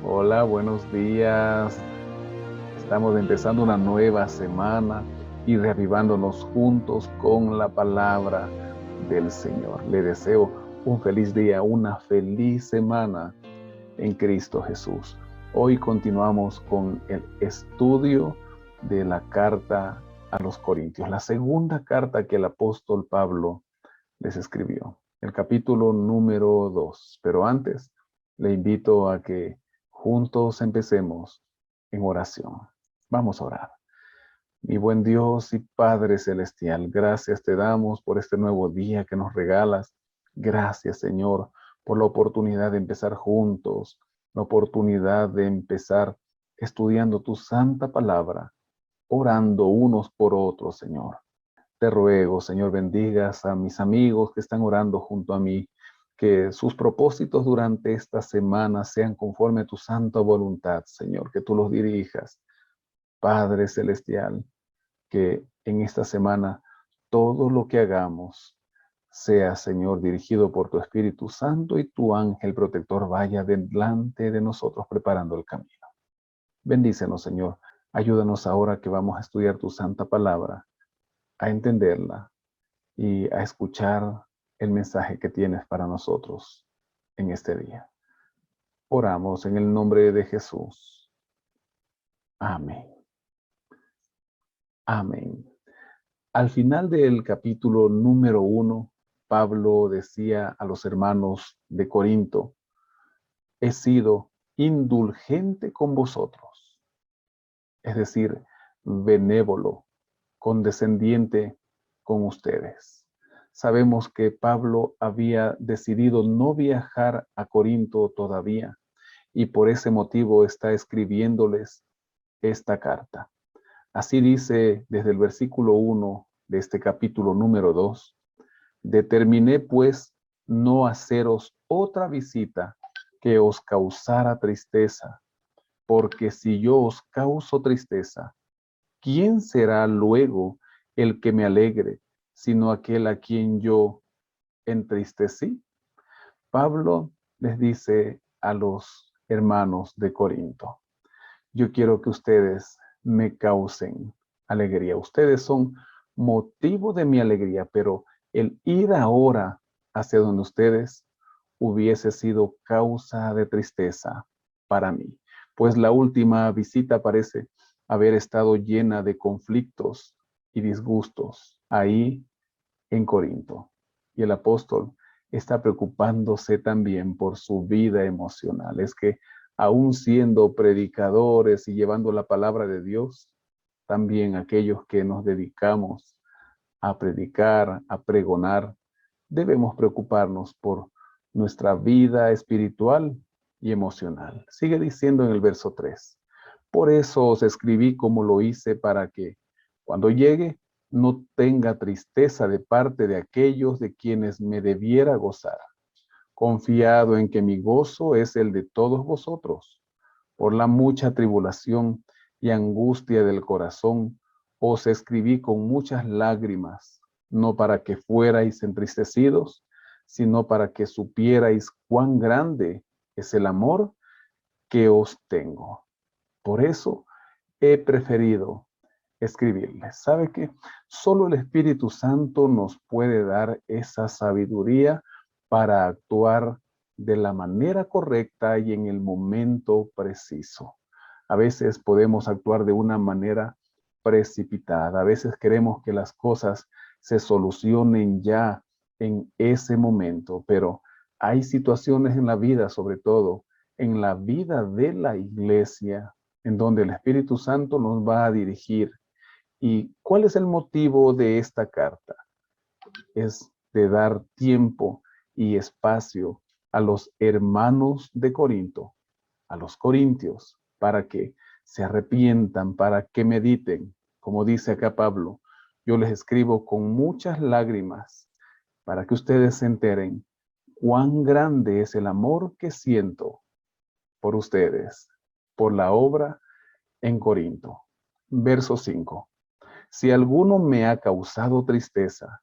Hola, buenos días. Estamos empezando una nueva semana y reavivándonos juntos con la palabra del Señor. Le deseo un feliz día, una feliz semana en Cristo Jesús. Hoy continuamos con el estudio de la carta a los Corintios, la segunda carta que el apóstol Pablo les escribió, el capítulo número 2. Pero antes, le invito a que juntos empecemos en oración. Vamos a orar. Mi buen Dios y Padre Celestial, gracias te damos por este nuevo día que nos regalas. Gracias, Señor, por la oportunidad de empezar juntos, la oportunidad de empezar estudiando tu santa palabra, orando unos por otros, Señor. Te ruego, Señor, bendigas a mis amigos que están orando junto a mí, que sus propósitos durante esta semana sean conforme a tu santa voluntad, Señor, que tú los dirijas. Padre Celestial, que en esta semana todo lo que hagamos sea, Señor, dirigido por tu Espíritu Santo y tu ángel protector vaya delante de nosotros preparando el camino. Bendícenos, Señor. Ayúdanos ahora que vamos a estudiar tu santa palabra, a entenderla y a escuchar el mensaje que tienes para nosotros en este día. Oramos en el nombre de Jesús. Amén. Amén. Al final del capítulo número 1, Pablo decía a los hermanos de Corinto: he sido indulgente con vosotros, es decir, benévolo, condescendiente con ustedes. Sabemos que Pablo había decidido no viajar a Corinto todavía y por ese motivo está escribiéndoles esta carta. Así dice desde el versículo 1 de este capítulo número 2: determiné pues no haceros otra visita que os causara tristeza, porque si yo os causo tristeza, ¿quién será luego el que me alegre, sino aquel a quien yo entristecí? Pablo les dice a los hermanos de Corinto: yo quiero que ustedes me causen alegría. Ustedes son motivo de mi alegría, pero el ir ahora hacia donde ustedes hubiese sido causa de tristeza para mí, pues la última visita parece haber estado llena de conflictos y disgustos ahí en Corinto. Y el apóstol está preocupándose también por su vida emocional. Es que aún siendo predicadores y llevando la palabra de Dios, también aquellos que nos dedicamos a predicar, a pregonar, debemos preocuparnos por nuestra vida espiritual y emocional. Sigue diciendo en el verso 3: por eso os escribí como lo hice, para que cuando llegue no tenga tristeza de parte de aquellos de quienes me debiera gozar, confiado en que mi gozo es el de todos vosotros. Por la mucha tribulación y angustia del corazón, os escribí con muchas lágrimas, no para que fuerais entristecidos, sino para que supierais cuán grande es el amor que os tengo. Por eso he preferido escribirles. ¿Sabe qué? Solo el Espíritu Santo nos puede dar esa sabiduría para actuar de la manera correcta y en el momento preciso. A veces podemos actuar de una manera precipitada. A veces queremos que las cosas se solucionen ya en ese momento, pero hay situaciones en la vida, sobre todo en la vida de la iglesia, en donde el Espíritu Santo nos va a dirigir. ¿Y cuál es el motivo de esta carta? Es de dar tiempo y espacio a los hermanos de Corinto, a los corintios, para que se arrepientan, para que mediten. Como dice acá Pablo: yo les escribo con muchas lágrimas para que ustedes se enteren cuán grande es el amor que siento por ustedes, por la obra en Corinto. Verso 5: si alguno me ha causado tristeza,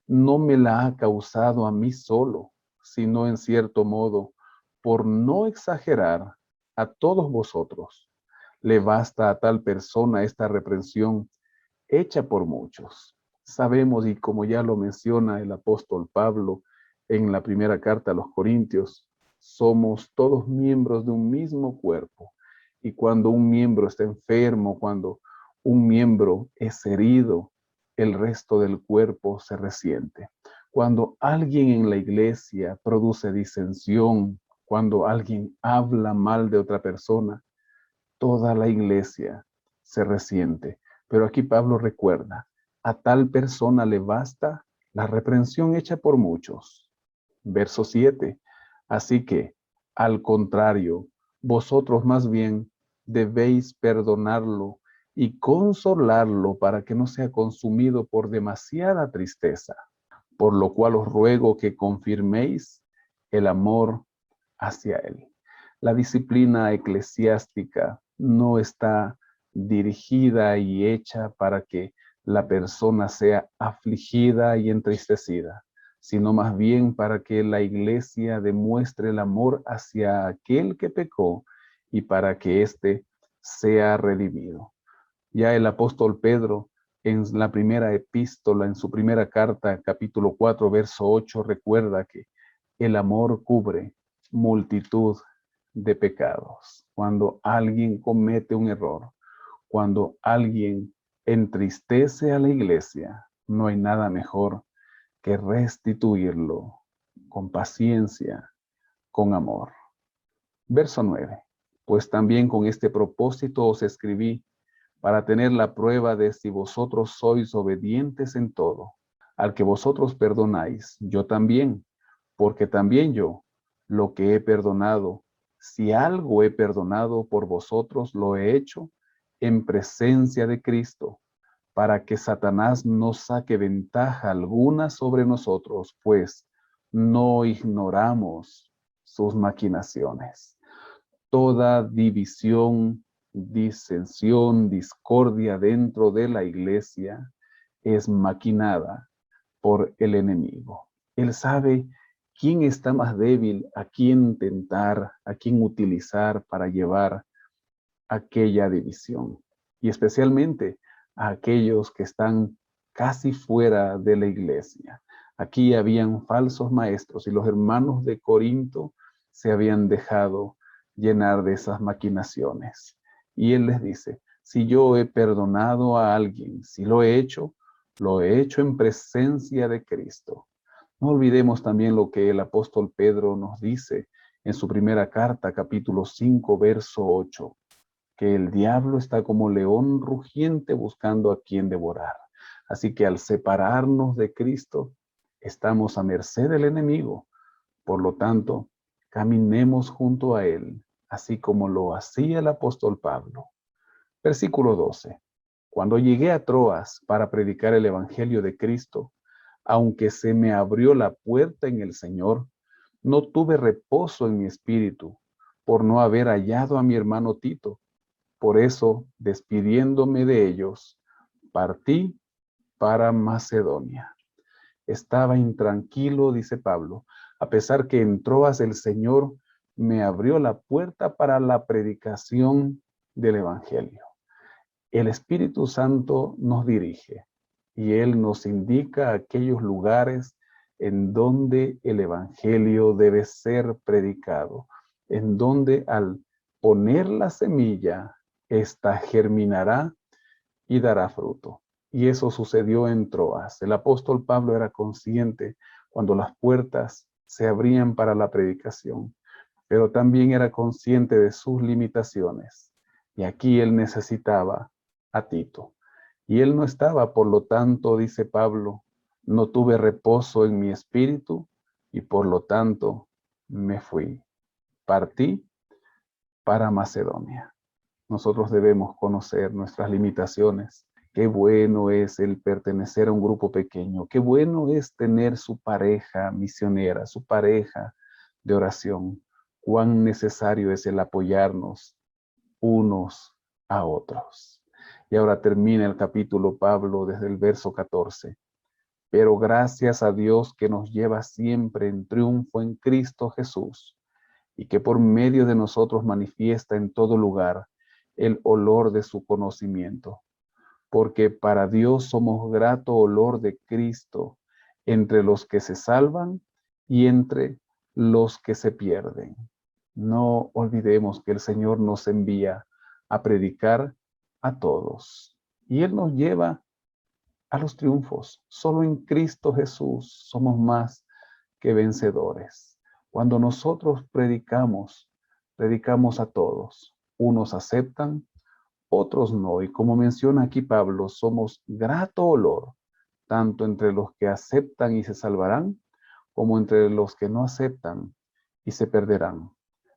no me la ha causado a mí solo, sino en cierto modo, por no exagerar, a todos vosotros. Le basta a tal persona esta reprensión hecha por muchos. Sabemos, y como ya lo menciona el apóstol Pablo en la primera carta a los Corintios, somos todos miembros de un mismo cuerpo. Y cuando un miembro está enfermo, cuando un miembro es herido, el resto del cuerpo se resiente. Cuando alguien en la iglesia produce disensión, cuando alguien habla mal de otra persona, toda la iglesia se resiente. Pero aquí Pablo recuerda, a tal persona le basta la reprensión hecha por muchos. Verso 7. Así que, al contrario, vosotros más bien debéis perdonarlo y consolarlo para que no sea consumido por demasiada tristeza, por lo cual os ruego que confirméis el amor hacia él. La disciplina eclesiástica no está dirigida y hecha para que la persona sea afligida y entristecida, sino más bien para que la iglesia demuestre el amor hacia aquel que pecó y para que éste sea redimido. Ya el apóstol Pedro, en la primera epístola, en su primera carta, capítulo 4, verso 8, recuerda que el amor cubre multitud de pecados. Cuando alguien comete un error, cuando alguien entristece a la iglesia, no hay nada mejor que restituirlo con paciencia, con amor. Verso 9. Pues también con este propósito os escribí, para tener la prueba de si vosotros sois obedientes en todo. Al que vosotros perdonáis, yo también, porque también yo, lo que he perdonado, si algo he perdonado por vosotros, lo he hecho en presencia de Cristo, para que Satanás no saque ventaja alguna sobre nosotros, pues no ignoramos sus maquinaciones. Toda división, disensión, discordia dentro de la iglesia es maquinada por el enemigo. Él sabe quién está más débil, a quién tentar, a quién utilizar para llevar aquella división. Y especialmente a aquellos que están casi fuera de la iglesia. Aquí habían falsos maestros y los hermanos de Corinto se habían dejado llenar de esas maquinaciones. Y él les dice, si yo he perdonado a alguien, si lo he hecho en presencia de Cristo. No olvidemos también lo que el apóstol Pedro nos dice en su primera carta, capítulo 5, verso 8, que el diablo está como león rugiente buscando a quien devorar. Así que al separarnos de Cristo, estamos a merced del enemigo. Por lo tanto, caminemos junto a él, así como lo hacía el apóstol Pablo. Versículo 12. Cuando llegué a Troas para predicar el evangelio de Cristo, aunque se me abrió la puerta en el Señor, no tuve reposo en mi espíritu por no haber hallado a mi hermano Tito. Por eso, despidiéndome de ellos, partí para Macedonia. Estaba intranquilo, dice Pablo, a pesar que en Troas el Señor me abrió la puerta para la predicación del Evangelio. El Espíritu Santo nos dirige y Él nos indica aquellos lugares en donde el Evangelio debe ser predicado, en donde al poner la semilla, ésta germinará y dará fruto. Y eso sucedió en Troas. El apóstol Pablo era consciente cuando las puertas se abrían para la predicación, pero también era consciente de sus limitaciones. Y aquí él necesitaba a Tito. Y él no estaba, por lo tanto, dice Pablo, no tuve reposo en mi espíritu y por lo tanto me fui. Partí para Macedonia. Nosotros debemos conocer nuestras limitaciones. Qué bueno es el pertenecer a un grupo pequeño. Qué bueno es tener su pareja misionera, su pareja de oración. Cuán necesario es el apoyarnos unos a otros. Y ahora termina el capítulo Pablo desde el verso 14. Pero gracias a Dios que nos lleva siempre en triunfo en Cristo Jesús. y que por medio de nosotros manifiesta en todo lugar el olor de su conocimiento. Porque para Dios somos grato olor de Cristo entre los que se salvan y entre los que se pierden. No olvidemos que el Señor nos envía a predicar a todos y Él nos lleva a los triunfos. Solo en Cristo Jesús somos más que vencedores. Cuando nosotros predicamos, predicamos a todos. Unos aceptan, otros no. Y como menciona aquí Pablo, somos grato olor, tanto entre los que aceptan y se salvarán, como entre los que no aceptan y se perderán.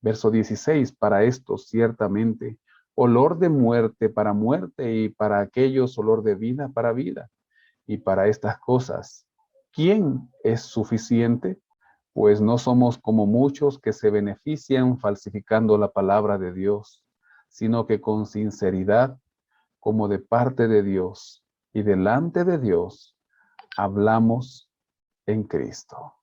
Verso 16, para estos ciertamente, olor de muerte para muerte y para aquellos olor de vida para vida. Y para estas cosas, ¿quién es suficiente? Pues no somos como muchos que se benefician falsificando la palabra de Dios, sino que con sinceridad, como de parte de Dios y delante de Dios, hablamos en Cristo.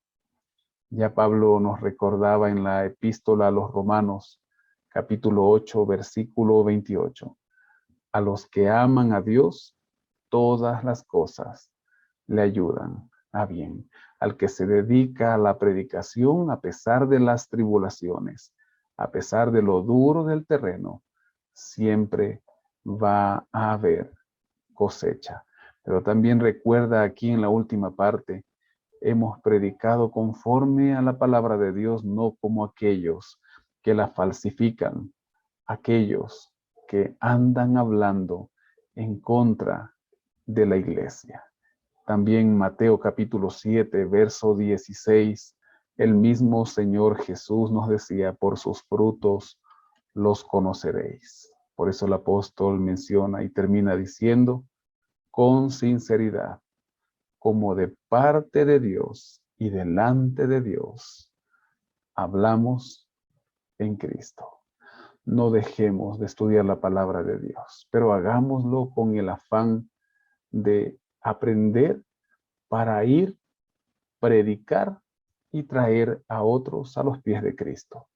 Ya Pablo nos recordaba en la epístola a los Romanos, capítulo 8, versículo 28. A los que aman a Dios, todas las cosas le ayudan a bien. Al que se dedica a la predicación a pesar de las tribulaciones, a pesar de lo duro del terreno, siempre va a haber cosecha. Pero también recuerda aquí en la última parte, hemos predicado conforme a la palabra de Dios, no como aquellos que la falsifican, aquellos que andan hablando en contra de la iglesia. También Mateo capítulo 7, verso 16, el mismo Señor Jesús nos decía, por sus frutos los conoceréis. Por eso el apóstol menciona y termina diciendo, con sinceridad, como de parte de Dios y delante de Dios, hablamos en Cristo. No dejemos de estudiar la palabra de Dios, pero hagámoslo con el afán de aprender para ir, predicar y traer a otros a los pies de Cristo.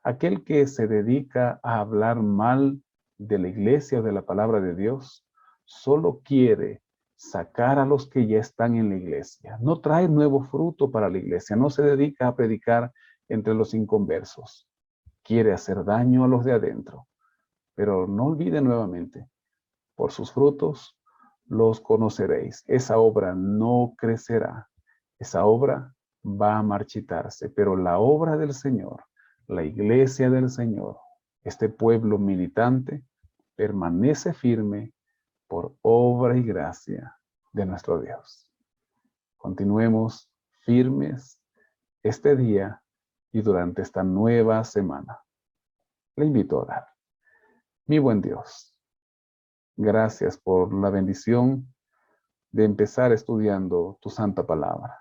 Aquel que se dedica a hablar mal de la iglesia o de la palabra de Dios, solo quiere sacar a los que ya están en la iglesia. No trae nuevo fruto para la iglesia, no se dedica a predicar entre los inconversos. Quiere hacer daño a los de adentro. Pero no olvide nuevamente, por sus frutos los conoceréis. Esa obra no crecerá, esa obra va a marchitarse, pero la obra del Señor, la iglesia del Señor, este pueblo militante, permanece firme por obra y gracia de nuestro Dios. Continuemos firmes este día y durante esta nueva semana. Le invito a orar. Mi buen Dios, gracias por la bendición de empezar estudiando tu santa palabra.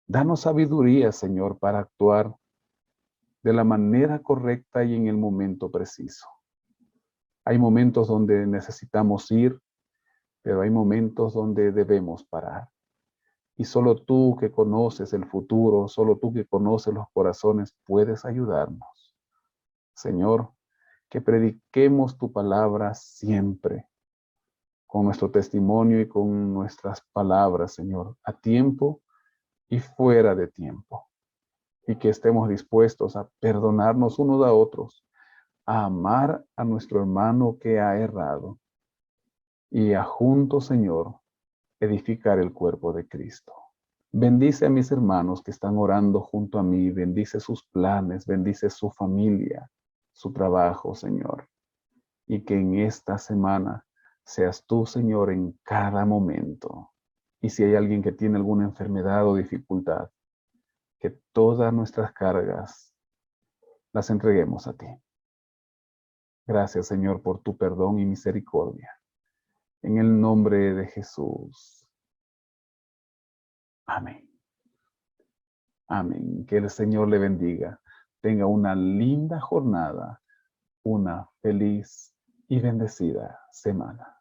Danos sabiduría, Señor, para actuar de la manera correcta y en el momento preciso. Hay momentos donde necesitamos ir, pero hay momentos donde debemos parar. Y solo tú que conoces el futuro, solo tú que conoces los corazones, puedes ayudarnos. Señor, que prediquemos tu palabra siempre, con nuestro testimonio y con nuestras palabras, Señor, a tiempo y fuera de tiempo. Y que estemos dispuestos a perdonarnos unos a otros, a amar a nuestro hermano que ha errado y a juntos, Señor, edificar el cuerpo de Cristo. Bendice a mis hermanos que están orando junto a mí, bendice sus planes, bendice su familia, su trabajo, Señor. Y que en esta semana seas tú, Señor, en cada momento. Y si hay alguien que tiene alguna enfermedad o dificultad, que todas nuestras cargas las entreguemos a ti. Gracias, Señor, por tu perdón y misericordia. En el nombre de Jesús. Amén. Amén. Que el Señor le bendiga. Tenga una linda jornada, una feliz y bendecida semana.